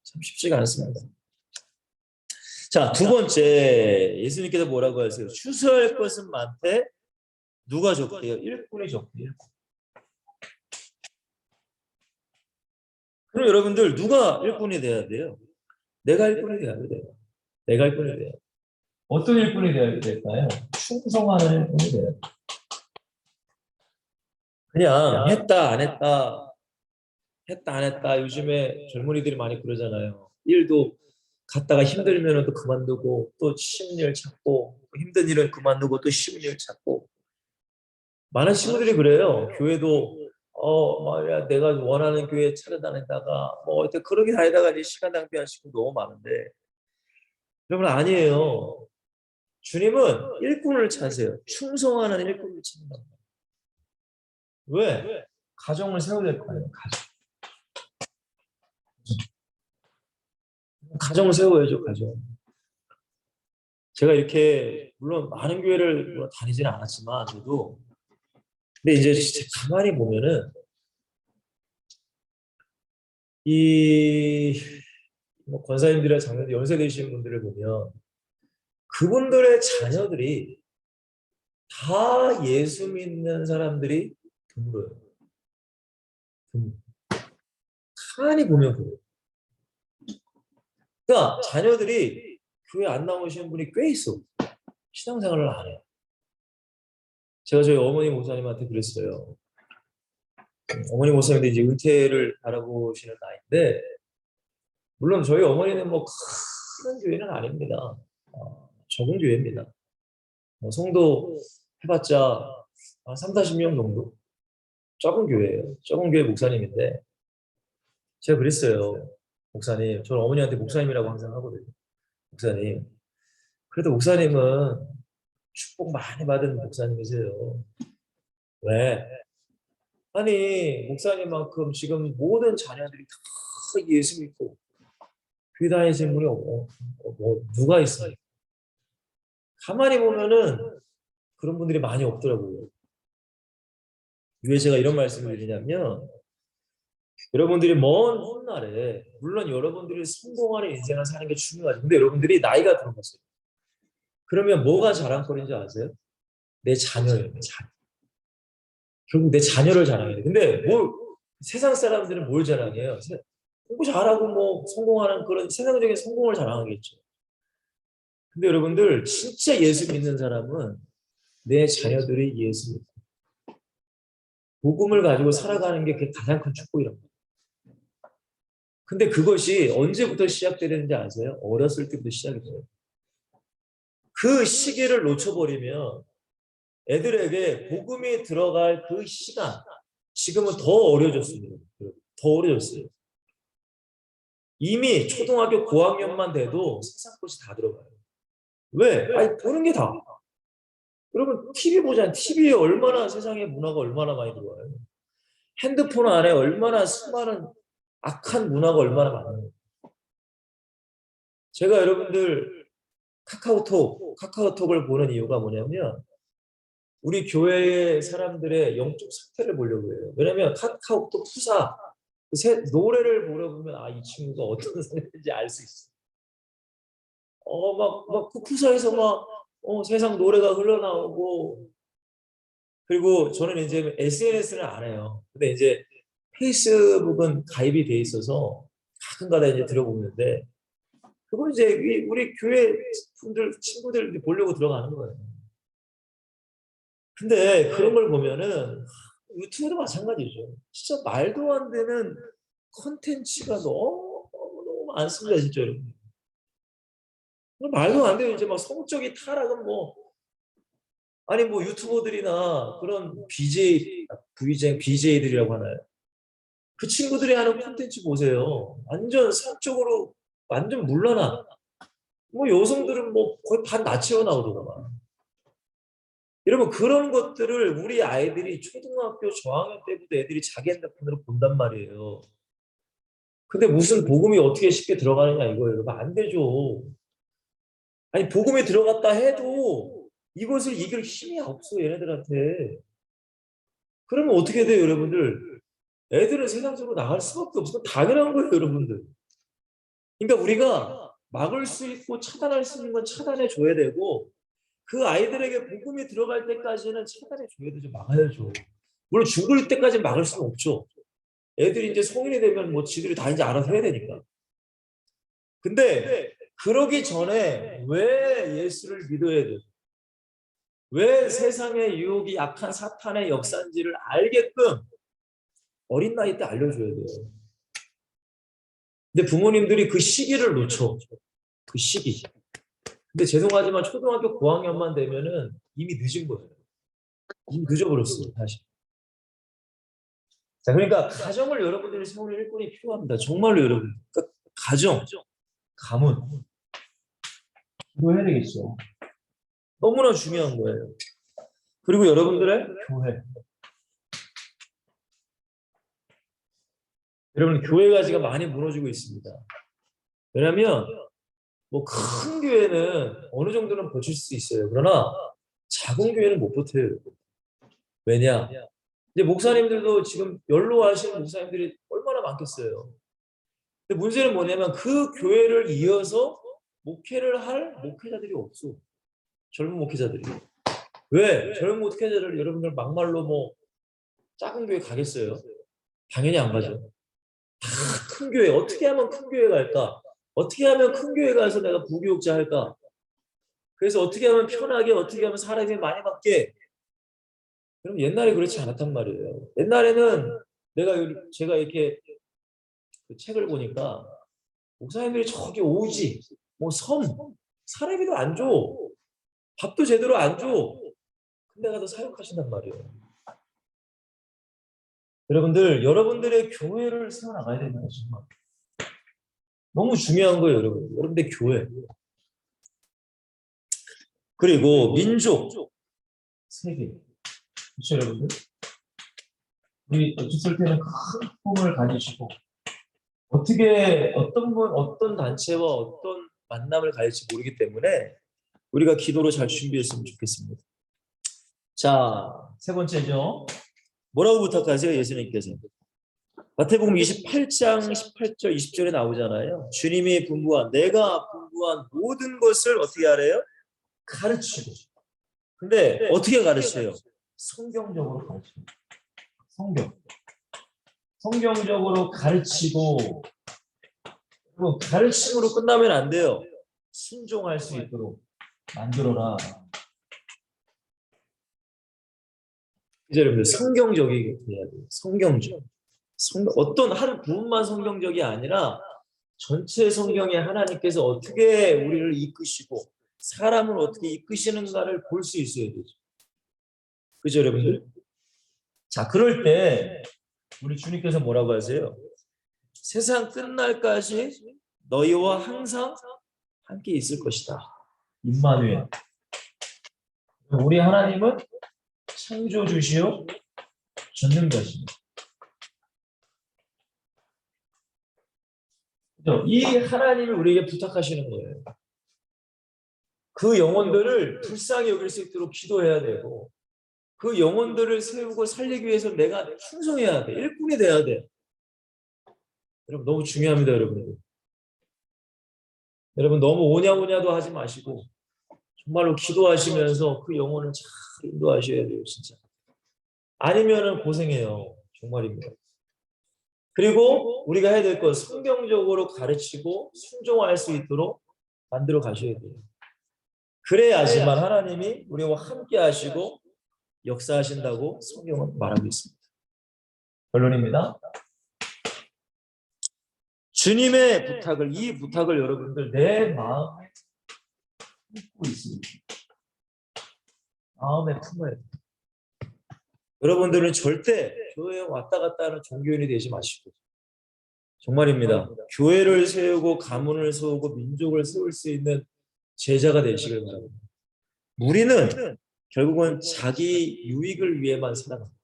참 쉽지가 않습니다. 자, 두 번째 예수님께서 뭐라고 하세요? 추수할 것은 많되 누가 적대요? 일꾼이 적대요. 일꾼. 그럼 여러분들 누가 일꾼이 돼야 돼요? 내가 일꾼이 돼야 돼요. 내가 일꾼이 돼요. 어떤 일꾼이 돼야 될까요? 충성하는 일꾼이 돼야 돼요. 그냥 했다 안 했다 했다 안 했다 요즘에 젊은이들이 많이 그러잖아요. 일도 갔다가 힘들면 또 그만두고 또 쉬운 일 찾고 힘든 일은 그만두고 또 쉬운 일 찾고 많은 친구들이 그래요. 교회도 말이야 내가 원하는 교회 찾아다니다가 뭐 하여튼 그러게 다니다가 이제 시간 낭비하는 친구 너무 많은데 여러분 아니에요. 주님은 일꾼을 찾으세요. 충성하는 일꾼을 찾는다. 왜? 가정을 세워야 될 거 아니에요. 가정을 세워야죠. 가정. 제가 이렇게 물론 많은 교회를 물론 다니지는 않았지만 저도 근데 이제 진짜 가만히 보면은 이뭐 권사님들이나 장로들 연세 되시는 분들을 보면 그분들의 자녀들이 다 예수 믿는 사람들이 드물어요. 드물어. 가만히 보면 그래요. 그러니까 자녀들이 교회 안 나오시는 분이 꽤 있어. 신앙생활을 안 해요. 제가 저희 어머니 목사님한테 그랬어요. 어머니 목사님도 이제 은퇴를 바라보시는 나이인데 물론 저희 어머니는 뭐 큰 교회는 아닙니다. 적은 교회입니다. 성도 해봤자 한 3, 40명 정도? 적은 교회예요. 적은 교회 목사님인데 제가 그랬어요. 목사님, 저는 어머니한테 목사님이라고 항상 하거든요. 목사님, 그래도 목사님은 축복 많이 받은 목사님이세요. 왜? 아니, 목사님만큼 지금 모든 자녀들이 다 예수 믿고 교회 다니시는 분이 누가 있어요? 가만히 보면은 그런 분들이 많이 없더라고요. 왜 제가 이런 말씀을 드리냐면 여러분들이 먼 훗날에 물론 여러분들이 성공하는 인생을 사는 게 중요하죠. 근데 여러분들이 나이가 들어갔어요. 그러면 뭐가 자랑거리인지 아세요? 내 자녀예요. 내 자녀. 결국 내 자녀를 자랑해야 돼. 근데 세상 사람들은 뭘 자랑해요? 공부 잘하고 뭐 성공하는 그런 세상적인 성공을 자랑하겠죠. 근데 여러분들 진짜 예수 믿는 사람은 내 자녀들이 예수 믿고 복음을 가지고 살아가는 게 그게 가장 큰 축복이란 말이에요. 근데 그것이 언제부터 시작되는지 아세요? 어렸을 때부터 시작이 돼요. 그 시기를 놓쳐버리면 애들에게 복음이 들어갈 그 시간, 지금은 더 어려졌습니다. 더 어려졌어요. 이미 초등학교 고학년만 돼도 세상 것이 다 들어가요. 왜? 아니, 보는 게 다. 여러분, TV 보잖아요. TV에 얼마나 세상의 문화가 얼마나 많이 들어와요. 핸드폰 안에 얼마나 수많은 악한 문화가 얼마나 많아요. 제가 여러분들 카카오톡을 보는 이유가 뭐냐면 우리 교회의 사람들의 영적 상태를 보려고 해요. 왜냐하면 카카오톡 푸사 노래를 물어보면 이 친구가 어떤 사람인지 알 수 있어. 그 푸사에서 세상 노래가 흘러나오고 그리고 저는 이제 SNS는 안 해요. 근데 이제 페이스북은 가입이 돼 있어서 가끔가다 이제 들어보는데 그건 이제 우리 교회 분들 친구들 보려고 들어가는 거예요. 근데 그런 걸 보면은 유튜브도 마찬가지죠. 진짜 말도 안 되는 컨텐츠가 너무 많습니다, 진짜 여러분. 말도 안 돼요. 이제 막 성적인 타락은 아니 유튜버들이나 그런 BJ들이라고 하나요? 그 친구들이 하는 콘텐츠 보세요. 완전 사적으로 완전 물러나. 뭐 여성들은 뭐 거의 반 나치워 나오더구만. 여러분 그런 것들을 우리 아이들이 초등학교 저학년 때부터 애들이 자기 핸드폰으로 본단 말이에요. 근데 무슨 복음이 어떻게 쉽게 들어가느냐 이거예요. 여러분 안 되죠. 아니 복음이 들어갔다 해도 이것을 이길 힘이 없어 얘네들한테. 그러면 어떻게 돼요 여러분들? 애들은 세상적으로 나갈 수밖에 없어. 당연한 거예요 여러분들. 그러니까 우리가 막을 수 있고 차단할 수 있는 건 차단해 줘야 되고 그 아이들에게 복음이 들어갈 때까지는 차단해 줘야 되죠. 막아야죠. 물론 죽을 때까지 막을 수는 없죠. 애들이 이제 성인이 되면 뭐 지들이 다 이제 알아서 해야 되니까. 근데 그러기 전에 왜 예수를 믿어야 돼? 왜 세상의 유혹이 약한 사탄의 역사인지를 알게끔 어린 나이 때 알려줘야 돼요. 근데 부모님들이 그 시기를 놓쳐. 그 시기. 근데 죄송하지만 초등학교 고학년만 되면은 이미 늦은 거예요. 이미 늦어버렸어요, 다시. 자, 그러니까 가정을 여러분들이 세우는 일꾼이 필요합니다. 정말로 여러분. 그러니까 가정, 가문. 기도해야 되겠죠. 너무나 중요한 거예요. 그리고 여러분들의 교회. 여러분, 교회가 지금 많이 무너지고 있습니다. 왜냐하면 뭐 큰 교회는 어느 정도는 버틸 수 있어요. 그러나 작은 교회는 못 버텨요. 왜냐? 이제 목사님들도 지금 연로하신 목사님들이 얼마나 많겠어요. 근데 문제는 뭐냐면 그 교회를 이어서 목회를 할 목회자들이 없어. 젊은 목회자들이. 왜? 젊은 목회자를 여러분들 막말로 뭐 작은 교회 가겠어요? 당연히 안 가죠. 다 큰 교회. 어떻게 하면 큰 교회 갈까? 어떻게 하면 큰 교회 가서 내가 부교육자 할까? 그래서 어떻게 하면 편하게, 어떻게 하면 사람이 많이 받게? 그럼 옛날에 그렇지 않았단 말이에요. 옛날에는 제가 이렇게 그 책을 보니까 목사님들이 저기 오지, 뭐 사람이도 안 줘. 밥도 제대로 안 줘. 근데 가서 사역하신단 말이에요. 여러분들, 여러분들의 교회를 세워나가야 되는 거죠. 정말. 너무 중요한 거예요, 여러분. 여러분들의 교회. 그리고 민족, 세계. 그렇죠, 여러분들? 우리 어쨌을 때는 큰 꿈을 가지시고 어떻게 어떤 단체와 어떤 만남을 가질지 모르기 때문에 우리가 기도로 잘 준비했으면 좋겠습니다. 자, 세 번째죠. 뭐라고 부탁하세요, 예수님께서? 마태복음 28장 18절 20절에 나오잖아요. 주님이 내가 분부한 모든 것을 어떻게 하래요? 가르치고. 근데 어떻게 가르쳐요? 성경적으로 가르쳐요. 성경적으로 가르치고 가르침으로 끝나면 안 돼요. 순종할 수 있도록 만들어라. 이제 여러분들 성경적이게 해야 돼요. 성경적. 어떤 한 부분만 성경적이 아니라 전체 성경에 하나님께서 어떻게 우리를 이끄시고 사람을 어떻게 이끄시는가를 볼 수 있어야 되죠. 그죠, 여러분들? 자, 그럴 때 우리 주님께서 뭐라고 하세요? 세상 끝날까지 너희와 항상 함께 있을 것이다. 임마누엘. 우리 하나님은 창조주시요 전능자십니다. 이 하나님이 우리에게 부탁하시는 거예요. 그 영혼들을 불쌍히 여길 수 있도록 기도해야 되고 그 영혼들을 세우고 살리기 위해서 내가 충성해야 돼. 일꾼이 돼야 돼. 여러분 너무 중요합니다. 여러분 너무 오냐오냐도 하지 마시고 정말로 기도하시면서 그 영혼을 잘 인도하셔야 돼요. 진짜. 아니면은 고생해요. 정말입니다. 그리고 우리가 해야 될 건 성경적으로 가르치고 순종할 수 있도록 만들어 가셔야 돼요. 그래야지만 하나님이 우리와 함께 하시고 역사하신다고 성경은 말하고 있습니다. 결론입니다. 주님의 부탁을, 이 부탁을 여러분들 내 마음에 품고 있습니다. 마음에 품어야 돼요. 여러분들은 절대 교회에 왔다 갔다 하는 종교인이 되지 마시고 정말입니다. 교회를 세우고 가문을 세우고 민족을 세울 수 있는 제자가 되시길 바랍니다. 우리는 결국은 자기 유익을 위해만 살아갑니다.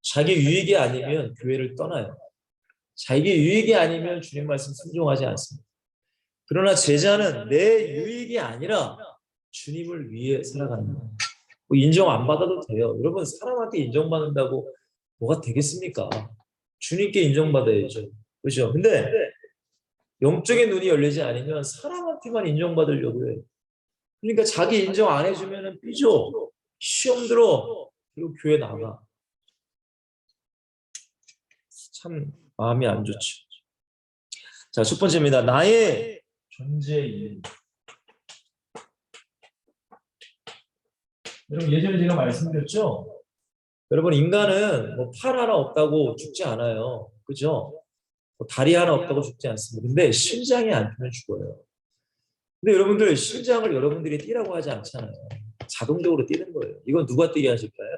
자기 유익이 아니면 교회를 떠나요. 자기 유익이 아니면 주님 말씀 순종하지 않습니다. 그러나 제자는 내 유익이 아니라 주님을 위해 살아가는 거예요. 뭐 인정 안 받아도 돼요. 여러분 사람한테 인정받는다고 뭐가 되겠습니까? 주님께 인정받아야죠. 그렇죠? 근데 영적인 눈이 열리지 않으면 사람한테만 인정받으려고 해요. 그러니까 자기 인정 안 해주면 삐져. 시험 들어. 그리고 교회 나가. 참 마음이 안 좋죠. 자, 첫 번째입니다. 나의 존재 이유. 여러분 예전에 제가 말씀드렸죠? 여러분 인간은 뭐 팔 하나 없다고 죽지 않아요. 그죠? 뭐 다리 하나 없다고 죽지 않습니다. 근데 심장이 안 뛰면 죽어요. 근데 여러분들 심장을 여러분들이 뛰라고 하지 않잖아요. 자동적으로 뛰는 거예요. 이건 누가 뛰게 하실까요?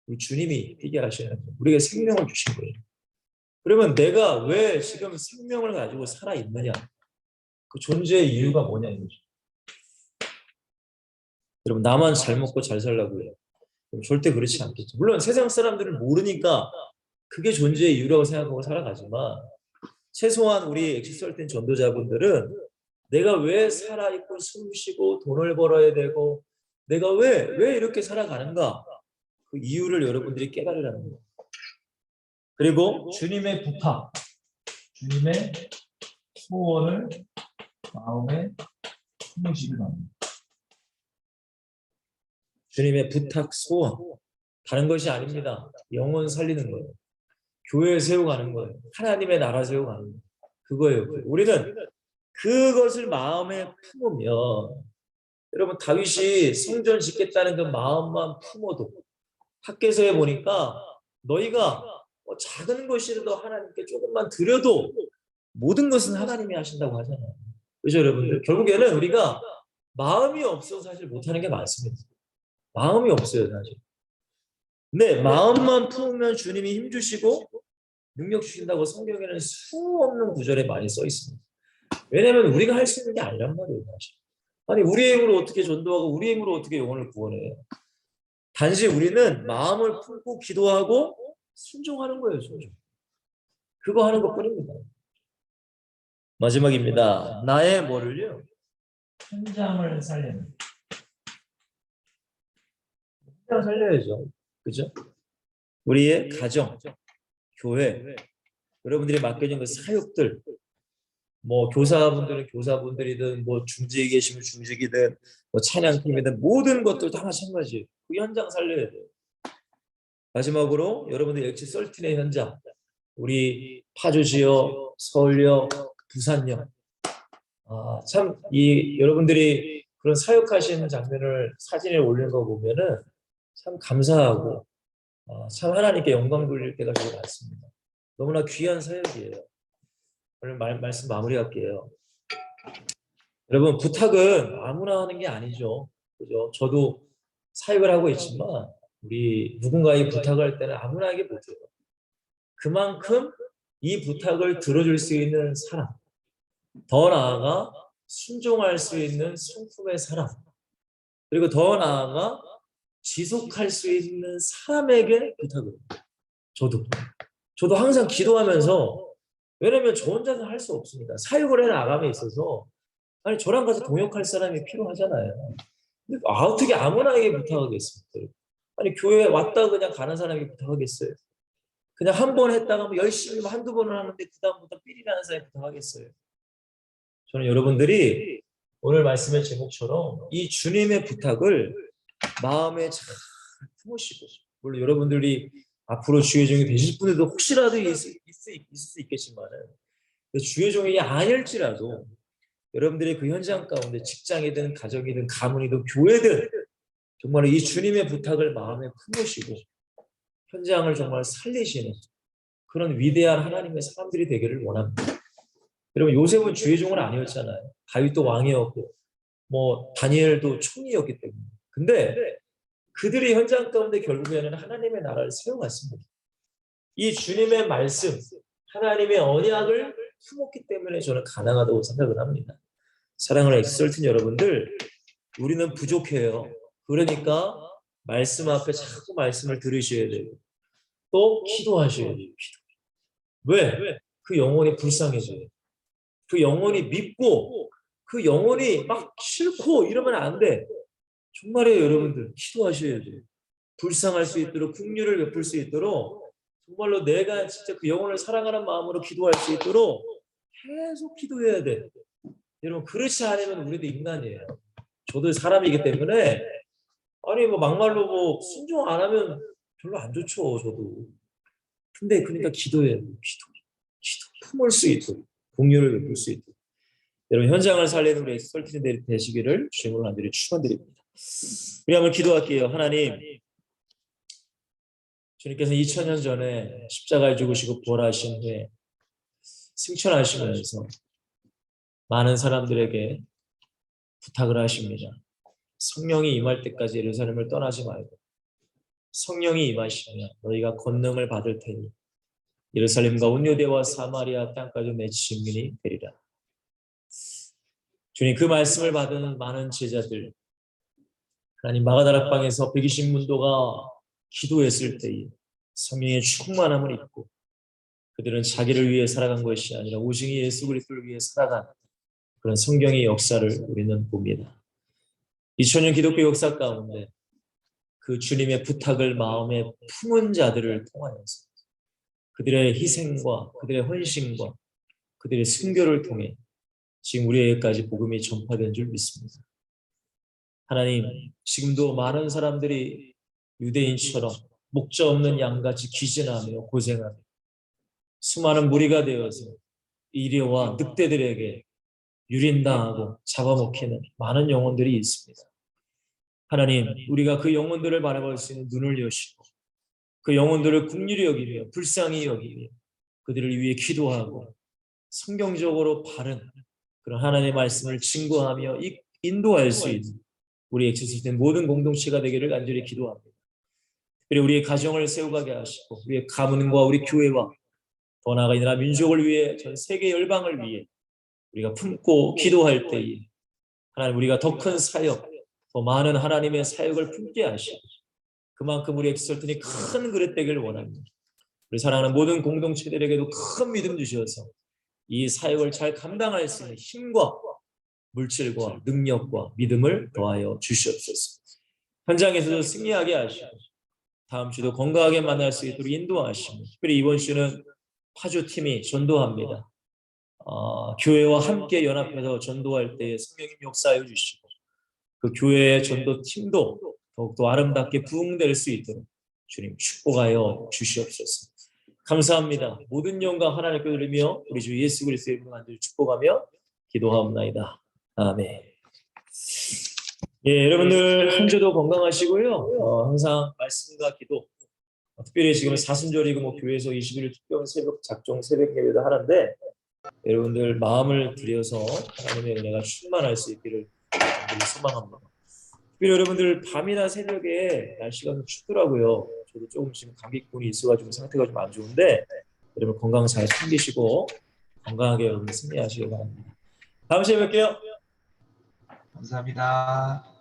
우리 주님이 뛰게 하셔야 돼요. 우리에게 생명을 주신 거예요. 그러면 내가 왜 지금 생명을 가지고 살아있느냐? 그 존재의 이유가 뭐냐 이거죠. 여러분 나만 잘 먹고 잘 살라고 해요. 절대 그렇지 않겠죠. 물론 세상 사람들은 모르니까 그게 존재의 이유라고 생각하고 살아가지만 최소한 우리 엑시설된 전도자분들은 내가 왜 살아있고 숨쉬고 돈을 벌어야 되고 내가 왜 이렇게 살아가는가 그 이유를 여러분들이 깨달으라는 거예요. 그리고 주님의 부탁, 주님의 소원을 마음에 품으시기 바랍니다. 주님의 부탁, 소원 다른 것이 아닙니다. 영혼 살리는 거예요. 교회 세워가는 거예요. 하나님의 나라 세워가는 거예요. 그거예요. 우리는 그것을 마음에 품으면 여러분 다윗이 성전 짓겠다는 그 마음만 품어도 학개서에 보니까 너희가 작은 것이라도 하나님께 조금만 드려도 모든 것은 하나님이 하신다고 하잖아요. 그렇죠 여러분들? 결국에는 우리가 마음이 없어서 사실 못하는 게 많습니다. 마음이 없어요 사실. 근데 마음만 품으면 주님이 힘주시고 능력 주신다고 성경에는 수 없는 구절에 많이 써 있습니다. 왜냐하면 우리가 할 수 있는 게 아니란 말이에요 사실. 아니 우리 힘으로 어떻게 전도하고 우리 힘으로 어떻게 영혼을 구원해요. 단지 우리는 마음을 품고 기도하고 순종하는 거예요. 순종. 그거 하는 것뿐입니다. 마지막입니다. 나의 뭐를요? 현장을 살리는. 현장 살려야죠. 그죠? 우리의 가정, 교회, 여러분들이 맡겨진 그 사역들, 뭐 교사분들은 교사분들이든 뭐 중직에 계시면 중직이든 뭐 찬양팀이든 모든 것들 다 마찬가지예요. 그 현장 살려야 돼요. 마지막으로 여러분들 엑시 썰틴의 현장, 우리 파주지역, 서울역, 부산역. 참 이 여러분들이 그런 사역하시는 장면을 사진에 올린 거 보면은 참 감사하고 참 하나님께 영광 돌릴 때가 되게 많습니다. 너무나 귀한 사역이에요. 오늘 말씀 마무리할게요. 여러분 부탁은 아무나 하는 게 아니죠. 그죠? 저도 사역을 하고 있지만 우리 누군가의 부탁할 때는 아무나 하게 못해요. 그만큼 이 부탁을 들어줄 수 있는 사람, 더 나아가 순종할 수 있는 성품의 사람, 그리고 더 나아가 지속할 수 있는 사람에게 부탁을 해요. 저도 항상 기도하면서 왜냐면 저 혼자는 할 수 없습니다. 사역을 해 나감에 있어서 아니 저랑 같이 동역할 사람이 필요하잖아요. 근데 어떻게 아무나에게 부탁하겠습니까? 아니 교회에 왔다 그냥 가는 사람에게 부탁하겠어요? 그냥 한 번 했다가 뭐 열심히 한두 번을 하는데 그 다음부터 삘이 나는 사람이 부탁하겠어요? 저는 여러분들이 오늘 말씀의 제목처럼 이 주님의 부탁을 마음에 잘 품으시고, 물론 여러분들이 앞으로 주의 종이 되실 분들도 혹시라도 있을 수 있겠지만 주의 종이 아닐지라도 여러분들이 그 현장 가운데 직장이든 가정이든 가문이든 교회든 정말 이 주님의 부탁을 마음에 품으시고 현장을 정말 살리시는 그런 위대한 하나님의 사람들이 되기를 원합니다. 여러분 요셉은 주의 종은 아니었잖아요. 다윗도 왕이었고 뭐 다니엘도 총리였기 때문에. 근데 그들이 현장 가운데 결국에는 하나님의 나라를 세워갔습니다. 이 주님의 말씀, 하나님의 언약을 품었기 때문에 저는 가능하다고 생각을 합니다. 사랑하는 엑설튼 여러분들, 우리는 부족해요. 그러니까 말씀 앞에 자꾸 말씀을 들으셔야 돼요. 또 기도하셔야 돼요. 기도. 왜? 그 영혼이 불쌍해져요. 그 영혼이 믿고 그 영혼이 막 싫고 이러면 안 돼. 정말이에요, 여러분들. 기도하셔야 돼요. 불쌍할 수 있도록, 긍휼을 베풀 수 있도록, 정말로 내가 진짜 그 영혼을 사랑하는 마음으로 기도할 수 있도록 계속 기도해야 돼. 여러분, 그렇지 않으면 우리도 인간이에요. 저도 사람이기 때문에, 아니 뭐 막말로 뭐 순종 안 하면 별로 안 좋죠, 저도. 근데 그러니까 기도해야 돼요. 기도 품을 수 있도록, 긍휼을 베풀 수 있도록. 여러분, 현장을 살리는 우리 엑설틴 되시기를 주님으로 간절히 축원드립니다. 우리 한번 기도할게요. 하나님, 주님께서 2000년 전에 십자가에 죽으시고 부활하신 후에 승천하시면서 많은 사람들에게 부탁을 하십니다. 성령이 임할 때까지 예루살렘을 떠나지 말고 성령이 임하시면 너희가 권능을 받을 테니 예루살렘과 온 유대와 사마리아 땅까지 내 증인이 되리라. 주님, 그 말씀을 받은 많은 제자들, 하나님, 마가다락방에서 120문도가 기도했을 때에 성령의 충만함을 입고 그들은 자기를 위해 살아간 것이 아니라 오직이 예수 그리스도를 위해 살아간 그런 성경의 역사를 우리는 봅니다. 2000년 기독교 역사 가운데 그 주님의 부탁을 마음에 품은 자들을 통하여서 그들의 희생과 그들의 헌신과 그들의 순교를 통해 지금 우리에게까지 복음이 전파된 줄 믿습니다. 하나님, 지금도 많은 사람들이 유대인처럼 목자 없는 양같이 기진하며 고생하며 수많은 무리가 되어서 이리와 늑대들에게 유린당하고 잡아먹히는 많은 영혼들이 있습니다. 하나님, 우리가 그 영혼들을 바라볼 수 있는 눈을 여시고 그 영혼들을 긍휼히 여기며 불쌍히 여기며 그들을 위해 기도하고 성경적으로 바른 그런 하나님의 말씀을 증거하며 인도할 수 있는 우리 엑소시스템 모든 공동체가 되기를 간절히 기도합니다. 그리고 우리의 가정을 세워가게 하시고 우리의 가문과 우리 교회와 더 나아가 이 나라 민족을 위해 전 세계 열방을 위해 우리가 품고 기도할 때에 하나님, 우리가 더 큰 사역, 더 많은 하나님의 사역을 품게 하시고 그만큼 우리 엑설튼이 큰 그릇 되기를 원합니다. 우리 사랑하는 모든 공동체들에게도 큰 믿음 주셔서 이 사역을 잘 감당할 수 있는 힘과 물질과 능력과 믿음을 더하여 주시옵소서. 현장에서도 승리하게 하시고 다음 주도 건강하게 만날 수 있도록 인도하시고, 특별히 이번 주는 파주팀이 전도합니다. 교회와 함께 연합해서 전도할 때에 성령님 역사하여 주시고 그 교회의 전도팀도 더욱더 아름답게 부흥될 수 있도록 주님 축복하여 주시옵소서. 감사합니다. 모든 영광 하나님께 돌리며 우리 주 예수 그리스도의 이름으로 간절히 축복하며 기도하옵나이다. 아멘. 예, 여러분들 한 주도 건강하시고요. 항상 말씀과 기도, 특별히 지금 사순절이고 뭐 교회에서 21일 특별 새벽 작정 새벽 예배도 하는데 여러분들 마음을 들여서 하나님의 은혜가 충만할 수 있기를 소망합니다. 특별히 여러분들 밤이나 새벽에 날씨가 좀 춥더라고요. 저도 조금 지금 감기꾼이 있어가지고 상태가 좀 안 좋은데 여러분 건강 잘 챙기시고 건강하게 여러분 승리하시길 바랍니다. 다음 시간에 뵐게요. 감사합니다.